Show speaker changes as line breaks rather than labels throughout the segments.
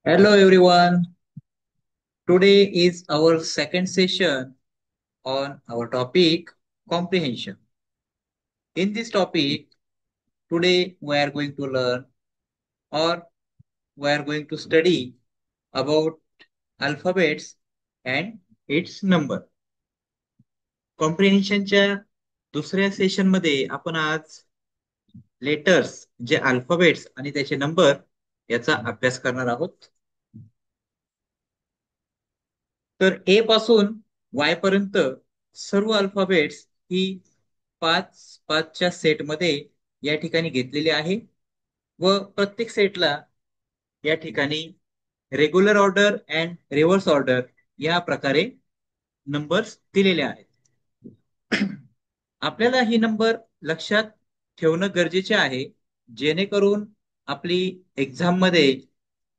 Hello everyone. Today is our second session on our topic comprehension. In this topic, today we are going to learn or we are going to study about alphabets and its number. कॉम्प्रिहेन्शनच्या दुसऱ्या session मध्ये आपण आज letters जे alphabets आणि त्याचे number याचा अभ्यास करणार आहोत. तर ए पासून वाय पर्यंत सर्व अल्फाबेट्स ही पाच पाचच्या सेटमध्ये या ठिकाणी घेतलेली आहे व प्रत्येक सेटला या ठिकाणी regular order and reverse order या प्रकारे नंबर्स दिलेले आहेत. आपल्याला ही नंबर लक्षात ठेवणं गरजेचे आहे जेणेकरून आपली एक्झाम मध्ये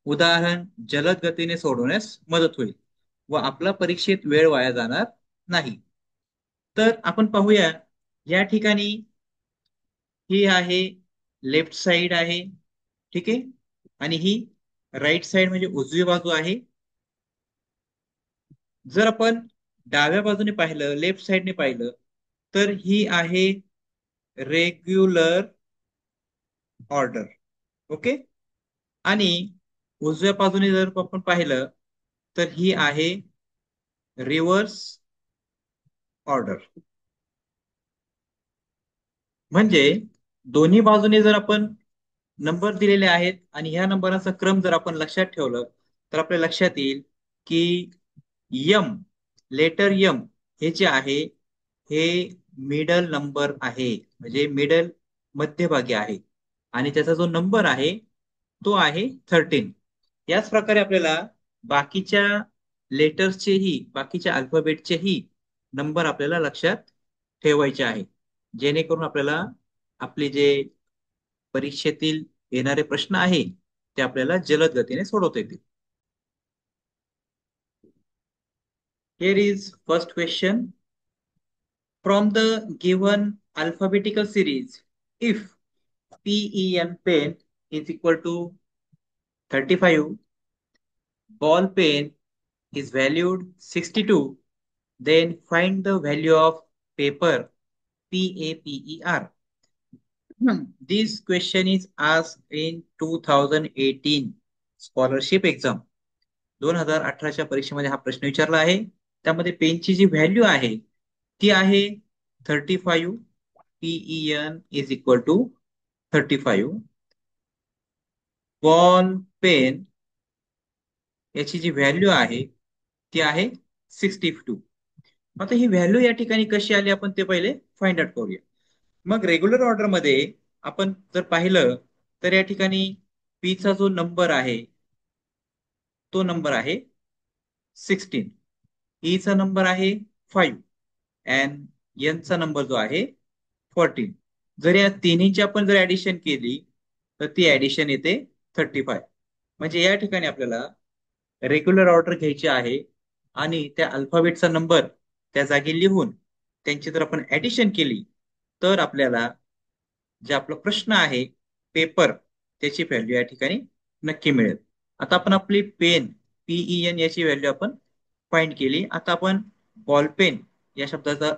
उदाहरण जलद गतीने सोडवण्यास मदत होईल व आपला परीक्षेत वेळ वाया जाणार नाही. तर आपण पाहूया या ठिकाणी ही आहे लेफ्ट साइड आहे, ठीक आहे, आणि ही राईट साइड म्हणजे उजवी बाजू आहे. जर आपण डाव्या बाजूने पाहिलं, लेफ्ट साइडने पाहिलं, तर ही आहे रेग्युलर ऑर्डर. ओके. आणि उजव्या बाजूने जर आपण पाहिलं तर ही आहे रिव्हर्स ऑर्डर. म्हणजे दोन्ही बाजूने जर आपण नंबर दिलेले आहेत आणि ह्या नंबरांचा क्रम जर आपण लक्षात ठेवलं तर आपल्या लक्षात येईल की यम, लेटर यम हे जे आहे हे मिडल नंबर आहे, म्हणजे मिडल मध्यभागी आहे आणि त्याचा जो नंबर आहे तो आहे 13. याच प्रकारे आपल्याला बाकीच्या लेटर्सचेही, बाकीच्या अल्फाबेटचेही नंबर आपल्याला लक्षात ठेवायचे आहे जेणेकरून आपल्याला आपले जे परीक्षेतील येणारे प्रश्न आहे ते आपल्याला जलद गतीने सोडवता येतील. Here is first question. From the given alphabetical series, if PEN pen is equal to 35, ball pen is valued 62, then find the value of paper PAPER. This question is asked in 2018 scholarship exam. 2018च्या परीक्षेमध्ये हा प्रश्न विचारला आहे. त्यामध्ये पेनची जी value आहे ती आहे 35. PEN is equal to 35. Ball pen याची जी व्हॅल्यू आहे ती आहे 62. आता ही व्हॅल्यू या ठिकाणी कशी आली आपण ते पहिले फाइंड आउट करूया. मग रेग्युलर ऑर्डर मध्ये आपण जर पाहिलं तर या ठिकाणी पी चा जो नंबर आहे तो नंबर आहे 16, ई चा नंबर आहे 5 अँड एन चा नंबर जो आहे 14. जर या तिन्हीची आपण जर ऍडिशन केली तर ती ऍडिशन येते 35. म्हणजे या ठिकाणी आपल्याला रेग्युलर ऑर्डर घ्यायची आहे आणि त्या अल्फाबेटचा नंबर त्या जागी लिहून त्यांची जर आपण ऍडिशन केली तर आपल्याला जे आपला प्रश्न आहे पेपर त्याची व्हॅल्यू या ठिकाणी नक्की मिळेल. आता आपण आपली पेन PEN याची व्हॅल्यू आपण फाइंड केली. आता आपण बॉल पेन या शब्दाचा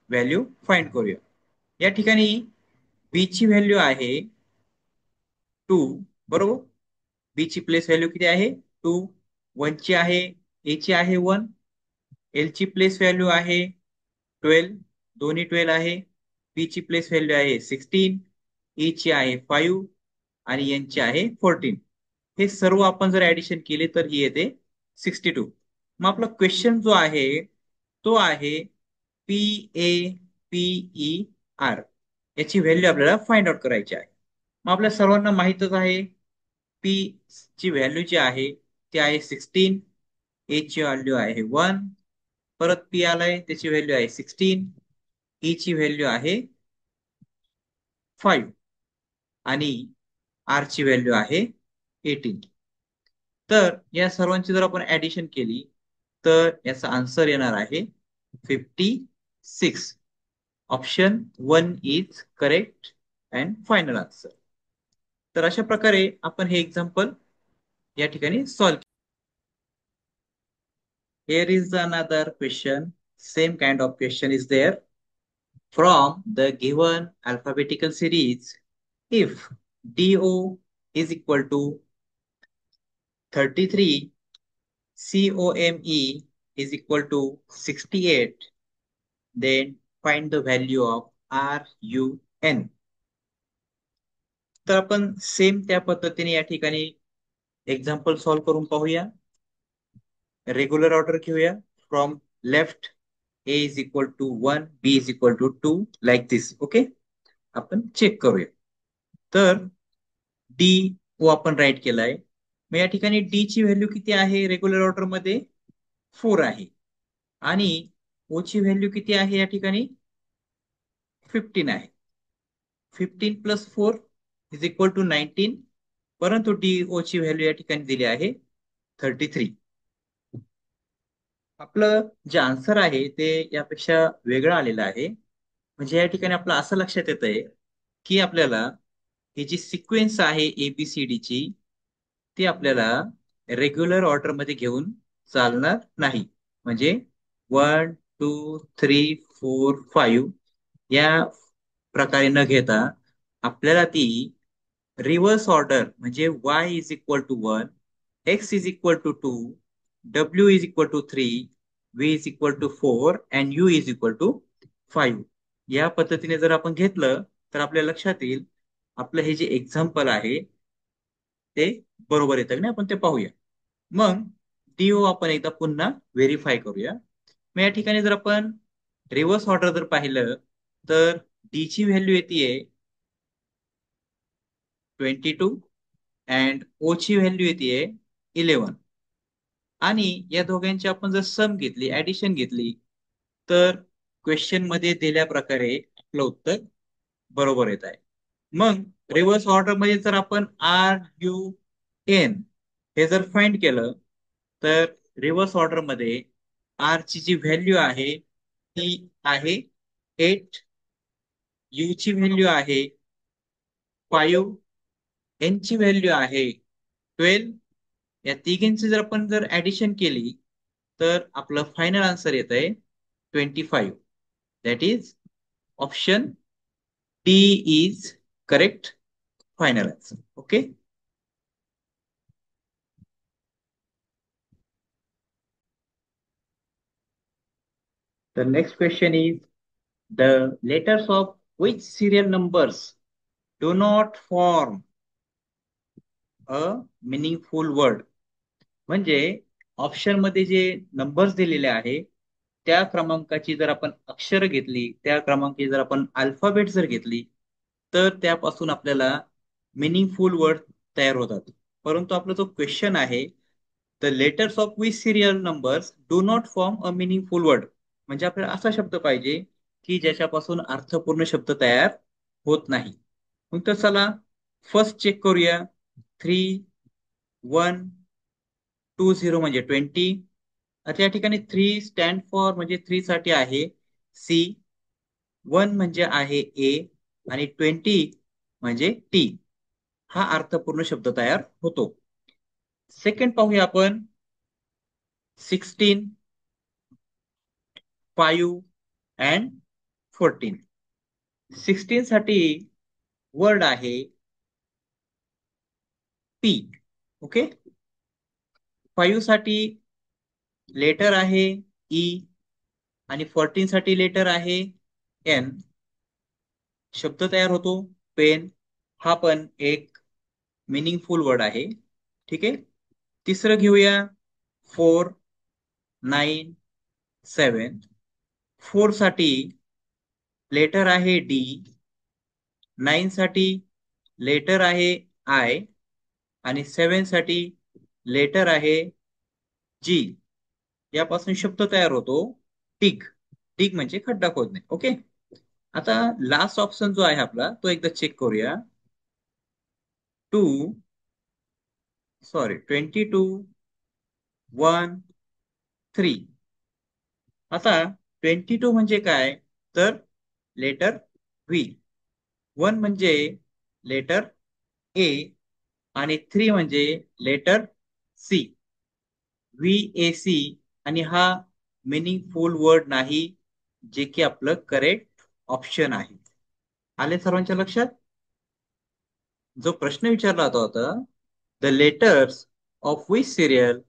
व्हॅल्यू फाइंड करूया. या ठिकाणी बी ची व्हॅल्यू आहे 2, बरोबर. बी ची प्लेस व्हॅल्यू किती आहे 2. 1 ची आहे, ए ची आहे 1, एल ची प्लेस व्हॅल्यू आहे 12, दोन्ही 12 आहे. पी ची प्लेस व्हॅल्यू आहे 16, ई ची आहे 5 आणि एन ची आहे 14. हे सर्व आपण जर ऍडिशन केले तर ही येते 62. मग आपला क्वेश्चन जो आहे तो आहे PAPER याची व्हॅल्यू आपल्याला फाइंड आउट करायची आहे. मग आपल्या सर्वांना माहितच आहे पी ची व्हॅल्यू जी आहे ती आहे 16, ए ची व्हॅल्यू आहे 1, परत पी आलाय त्याची व्हॅल्यू आहे 16, ई ची व्हॅल्यू आहे 5 आणि आर ची व्हॅल्यू आहे 18. तर या सर्वांची जर आपण ऍडिशन केली तर याचा आन्सर येणार आहे 56. Option 1 is correct and final answer. तर अशा प्रकारे आपण हे एक्झाम्पल या ठिकाणी solve. Here is another question. Same kind of question is there. From the given alphabetical series, if DO is equal to 33, COME is equal to 68, then find the value of RUN. तर आपण same त्या पद्धतीने या ठिकाणी example solve करून पाहूया. Regular order घेऊया. From left A is equal to 1, B is equal to 2, like this. Okay, आपण चेक करूया. तर डी ओ आपण राईट केलाय. मग या ठिकाणी डी ची व्हॅल्यू किती आहे रेग्युलर ऑर्डर मध्ये? 4 आहे. आणि ओ ची व्हॅल्यू किती आहे या ठिकाणी? 15 आहे. 15 प्लस 4 इज इक्वल टू 19. परंतु डी ओ ची व्हॅल्यू या ठिकाणी दिली आहे 33. आपलं जे आन्सर आहे ते यापेक्षा वेगळं आलेलं आहे. म्हणजे या ठिकाणी आपलं असं लक्षात येत आहे की आपल्याला ही जी सिक्वेन्स आहे एबीसीडी ची, ती आपल्याला रेग्युलर ऑर्डर मध्ये घेऊन चालणार नाही. म्हणजे 1, 2, 3, 4, 5 या प्रकारे न घेता आपल्याला ती रिव्हर्स ऑर्डर म्हणजे y is equal to 1, x is equal to 2, w is equal to 3, v is equal to 4 and u is equal to 5 या पद्धतीने जर आपण घेतलं तर आपल्या लक्षात येईल आपलं हे जे एक्झाम्पल आहे ते बरोबर येतं की नाही आपण ते पाहूया. मग डीओ आपण एकदा पुन्हा व्हेरीफाय करूया. मग या ठिकाणी जर आपण रिव्हर्स ऑर्डर जर पाहिलं तर डी ची व्हॅल्यू येते 22 अँड ओ ची व्हॅल्यू येते 11. आणि या दोघांची आपण जर सम घेतली, ऍडिशन घेतली, तर क्वेश्चन मध्ये दिल्या प्रकारे आपलं उत्तर बरोबर येत आहे. मग रिव्हर्स ऑर्डर मध्ये जर आपण RUN हे जर फाइंड केलं तर रिव्हर्स ऑर्डर मध्ये आर ची जी व्हॅल्यू आहे ती आहे 8, यू ची व्हॅल्यू आहे 5, एन ची व्हॅल्यू आहे 12. या तिघींची जर आपण जर ऍडिशन केली तर आपलं फायनल आन्सर येत आहे 25. That is option D is correct final answer. Okay. The next question is the letters of which serial numbers do not form a meaningful word. म्हणजे ऑप्शन मध्ये जे नंबर्स दिलेले आहे त्या क्रमांकाची जर आपण अक्षर घेतली, त्या क्रमांकाची जर आपण अल्फाबेट जर घेतली तर त्यापासून आपल्याला मिनिंगफुल वर्ड तयार होतात. परंतु आपला जो क्वेश्चन आहे the letters of which serial numbers do not form a meaningful word, म्हणजे आपल्याला असा शब्द पाहिजे की ज्याच्यापासून अर्थपूर्ण शब्द तयार होत नाही. मग तर चला फर्स्ट चेक करूया. 3, 1, 20 म्हणजे 20. आता या ठिकाणी 3 स्टँड फॉर म्हणजे 3 साठी आहे सी, 1 म्हणजे आहे ए आणि 20 म्हणजे टी. हा अर्थपूर्ण शब्द तयार होतो. सेकंड पाहूया आपण. 16, 5 अँड 14. 16 साठी वर्ड आहे पी. ओके. 5 साठी लेटर आहे ई आणि 14 साठी लेटर आहे एन. शब्द तयार होतो पेन. हा पण एक मिनिंगफुल वर्ड आहे. ठीक आहे. तिसरं घेऊया 4, 9, 7. 4 साठी लेटर आहे डी, 9 साठी लेटर आहे आय आणि 7 साठी लेटर आहे जी. यापासून शब्द तयार होतो टिक. टिक म्हणजे खड्डा खोदणे. ओके. आता लास्ट ऑप्शन जो आहे आपला तो एकदा चेक करूया. 22, 1, 3. आता 22 म्हणजे काय? तर लेटर व्ही, 1 म्हणजे लेटर ए आणि 3 म्हणजे लेटर सी. VAC आणि हा मिनिंगफुल वर्ड नाही, जे की आपलं करेक्ट ऑप्शन आहे. आले सर्वांच्या लक्षात? जो प्रश्न विचारला होता, the letters of which serial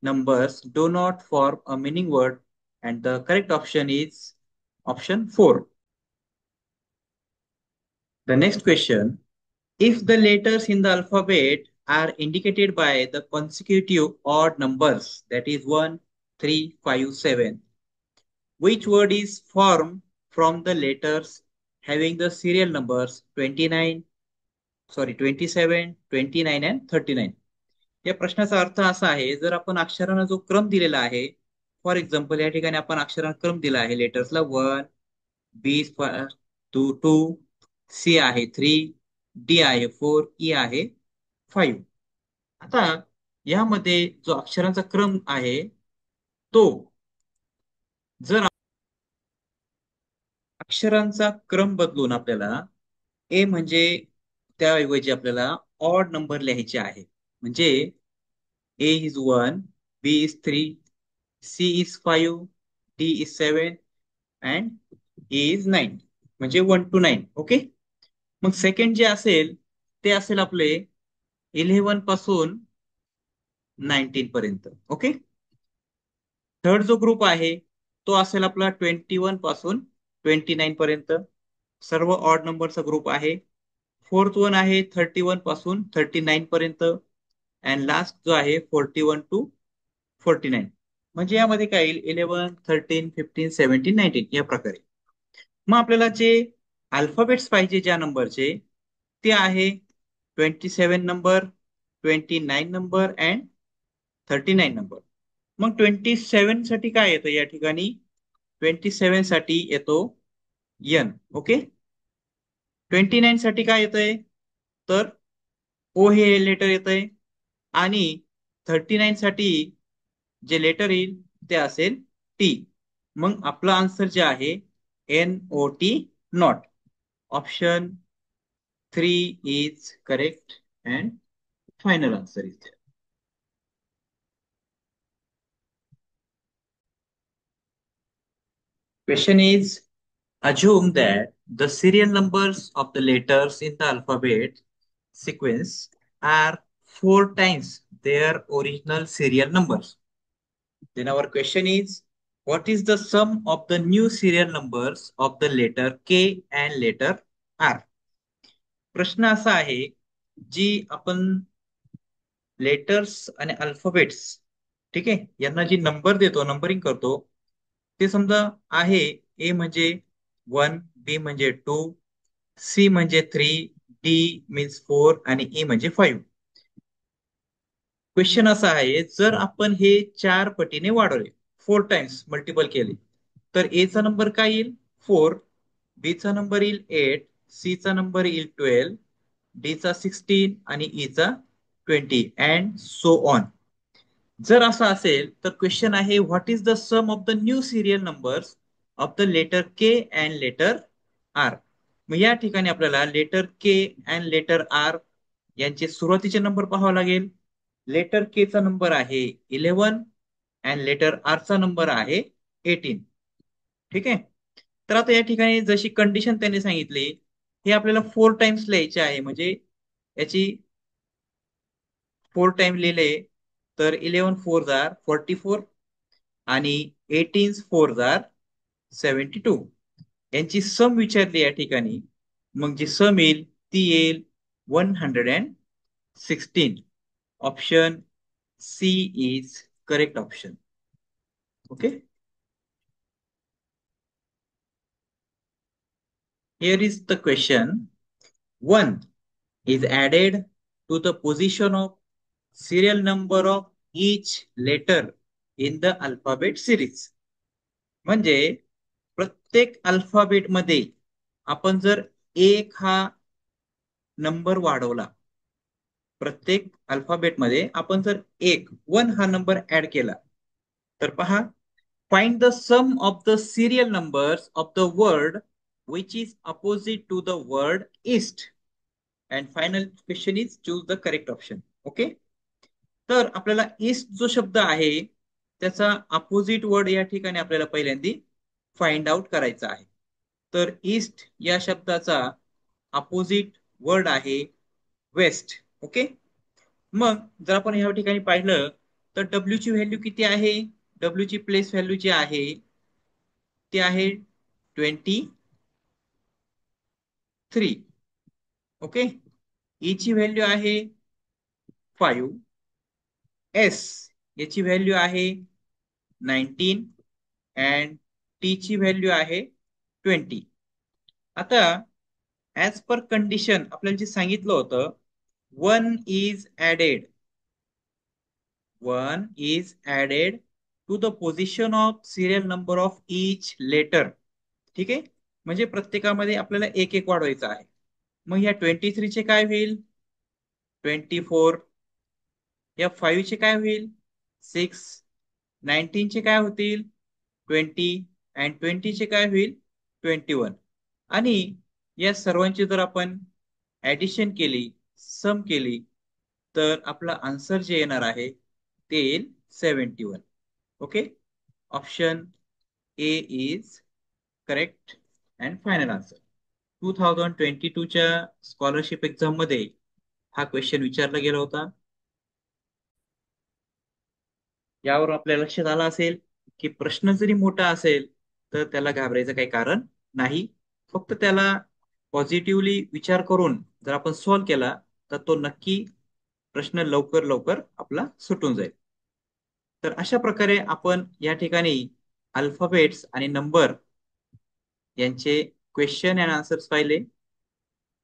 numbers do not form a meaning word, and the correct option is option 4. The next question, if the letters in the alphabet are indicated by the consecutive odd numbers, that is 1, 3, 5, 7, which word is formed from the letters having the serial numbers 27, 29 and 39? या प्रश्नाचा अर्थ असा आहे, जर आपण अक्षरांना जो क्रम दिलेला आहे, फॉर एक्झाम्पल या ठिकाणी आपण अक्षरांना क्रम दिला आहे, लेटर्सला 1, बी 2, सी आहे 3, डी आहे 4, ई आहे 5. आता यामध्ये जो अक्षरांचा क्रम आहे, तो जर अक्षरांचा क्रम बदलून आपल्याला ए म्हणजे त्याऐवजी आपल्याला ऑड नंबर लिहायचे आहे. म्हणजे A is 1, B is 3, C is 5, D is 7 and E is 9. म्हणजे 1 to 9. ओके. मग सेकंड जे असेल ते असेल आपले 11 पासून 19 पर्यंत. ओके. थर्ड जो ग्रुप आहे तो असेल आपला 21 पासून 29 पर्यंत. सर्व ऑड नंबरचा ग्रुप आहे. फोर्थ वन आहे 31 पासून 39 पर्यंत. अँड लास्ट जो आहे 41 टू 49. म्हणजे यामध्ये काय येईल, 11, 13, 15, 17, 19 या प्रकारे. मग आपल्याला जे अल्फाबेट्स पाहिजे ज्या नंबरचे, ते आहे 27 नंबर, 29 नंबर अँड 39 नंबर. मग 27 साठी काय येतं या ठिकाणी, 27 साठी येतो एन. ओके. 29 साठी काय येतंय, तर ओ हे लेटर येतंय. आणि 39 साठी जे लेटर येईल ते असेल टी. मग आपला आन्सर जे आहे NOT, not. Option 3 is correct and final answer is there. Question is, assume that the serial numbers of the letters in the alphabet sequence are 4 times their original serial numbers. Then our question is, what is the sum of the new serial numbers of the letter K and letter R? प्रश्न असा आहे, जी आपण letters आणि alphabets, ठीक आहे, यांना जी number देतो, numbering करतो, ते समजा आहे ए म्हणजे 1, बी म्हणजे 2, सी म्हणजे 3, डी मीन्स 4 आणि ई म्हणजे 5. क्वेश्चन असा आहे, जर आपण हे 4 पटीने वाढवले, 4 टाइम्स मल्टिपल केले, तर ए चा नंबर काय येईल 4, बी चा नंबर येईल 8, सी चा नंबर येईल 12, डी चा 16 आणि ई चा 20 अँड सो ऑन. जर असं असेल तर क्वेश्चन आहे, what is the sum of the new serial numbers of the letter K and letter R. मग या ठिकाणी आपल्याला letter K and letter R यांचे सुरुवातीचे नंबर पाहावे लागेल. लेटर के चा नंबर आहे 11 अँड लेटर आर चा नंबर आहे 18. ठीक आहे. तर आता या ठिकाणी जशी कंडिशन त्यांनी सांगितली, हे आपल्याला 4 टाइम्स लिहायचे आहे. म्हणजे याची 4 टाइम लिहिले तर 11 4 जार 44 आणि 18 4 जार 72. यांची सम विचारली या ठिकाणी. मग जी सम येईल ती येईल 116. Option C is correct option. Okay. Here is the question. 1 is added to the position of serial number of each letter in the alphabet series. म्हणजे प्रत्येक अल्फाबेट मध्ये आपण जर एक हा नंबर वाढवला, प्रत्येक अल्फाबेट मध्ये आपण जर 1 हा नंबर ऍड केला, तर पहा, find the sum of the serial numbers of the word which is opposite to the word east. And final question is choose the correct option. Okay. तर आपल्याला ईस्ट जो शब्द आहे त्याचा अपोजिट वर्ड या ठिकाणी आपल्याला पहिल्यांदा फाइंड आउट करायचा आहे. तर ईस्ट या शब्दाचा अपोजिट वर्ड आहे वेस्ट. ओके. मग जर आपण या ठिकाणी पाहिलं तर डब्ल्यू ची व्हॅल्यू किती आहे? डब्ल्यू ची प्लेस व्हॅल्यू जी आहे ती आहे 23. ओके. ई ची व्हॅल्यू आहे 5. एस याची व्हॅल्यू आहे 19 अँड टी ची व्हॅल्यू आहे 20. आता ऍज पर कंडिशन आपल्याला जे सांगितलं होतं, one is added, one is added to the position of serial number of each letter. ठीक आहे. म्हणजे प्रत्येकामध्ये आपल्याला एक एक वाढवायचं आहे. मग या 23 चे काय होईल? 24. या 5 चे काय होईल? 6. 19 चे काय होतील? 20. अँड 20 चे काय होईल? 21. आणि या सर्वांची जर आपण ऍडिशन केली, सम केली, तर आपला आन्सर जे येणार आहे ते येईल 71. Okay. Option A is correct and final answer. 2022च्या स्कॉलरशिप एक्झाम मध्ये हा क्वेश्चन विचारला गेला होता. यावर आपल्या लक्षात आलं असेल की प्रश्न जरी मोठा असेल तर त्याला घाबरायचं काही कारण नाही. फक्त त्याला पॉझिटिव्हली विचार करून जर आपण सॉल्व्ह केला तर तो नक्की प्रश्न लवकर लवकर आपला सुटून जाईल. तर अशा प्रकारे आपण या ठिकाणी अल्फाबेट्स आणि नंबर यांचे क्वेश्चन अँड आन्सर्स पाहिले.